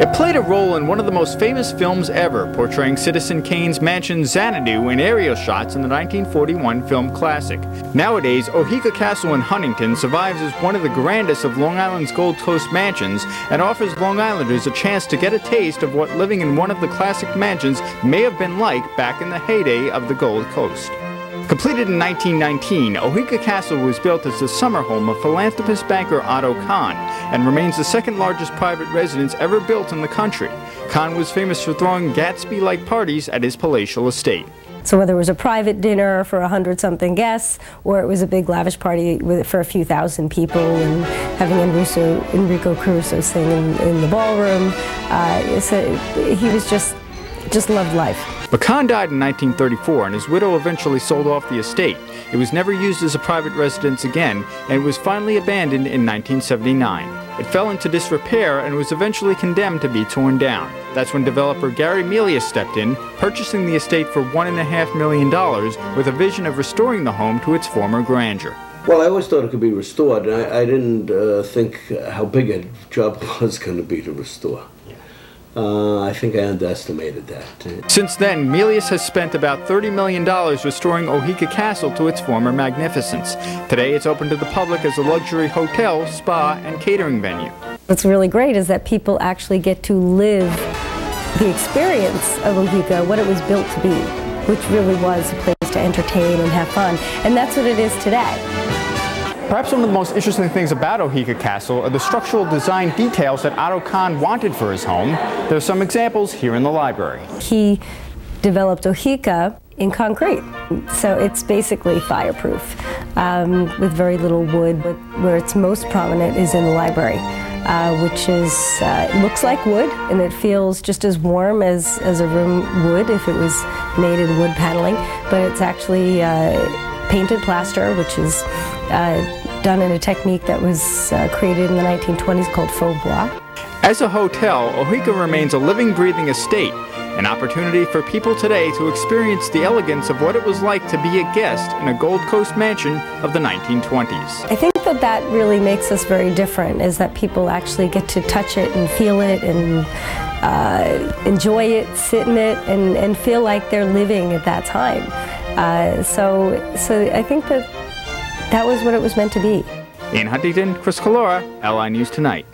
It played a role in one of the most famous films ever, portraying Citizen Kane's mansion Xanadu in aerial shots in the 1941 film classic. Nowadays, Oheka Castle in Huntington survives as one of the grandest of Long Island's Gold Coast mansions and offers Long Islanders a chance to get a taste of what living in one of the classic mansions may have been like back in the heyday of the Gold Coast. Completed in 1919, Oheka Castle was built as the summer home of philanthropist banker Otto Kahn and remains the second largest private residence ever built in the country. Kahn was famous for throwing Gatsby-like parties at his palatial estate. So whether it was a private dinner for 100-something guests or it was a big lavish party for a few thousand people and having Enrico Caruso sing in the ballroom, so he was just loved life. But Kahn died in 1934 and his widow eventually sold off the estate. It was never used as a private residence again and was finally abandoned in 1979. It fell into disrepair and was eventually condemned to be torn down. That's when developer Gary Melius stepped in, purchasing the estate for $1.5 million with a vision of restoring the home to its former grandeur. Well, I always thought it could be restored, and I didn't think how big a job it was going to be to restore. I think I underestimated that. Since then, Melius has spent about $30 million restoring Oheka Castle to its former magnificence. Today, it's open to the public as a luxury hotel, spa, and catering venue. What's really great is that people actually get to live the experience of Oheka, what it was built to be, which really was a place to entertain and have fun. And that's what it is today. Perhaps one of the most interesting things about Oheka Castle are the structural design details that Otto Kahn wanted for his home. There are some examples here in the library. He developed Oheka in concrete, so it's basically fireproof with very little wood. But where it's most prominent is in the library, which is looks like wood and it feels just as warm as a room would if it was made in wood paneling, but it's actually painted plaster, which is done in a technique that was created in the 1920s called faux bois. As a hotel, Oheka remains a living, breathing estate, an opportunity for people today to experience the elegance of what it was like to be a guest in a Gold Coast mansion of the 1920s. I think that really makes us very different, is that people actually get to touch it and feel it and enjoy it, sit in it, and feel like they're living at that time. So I think that was what it was meant to be. In Huntington, Chris Calora, LI News Tonight.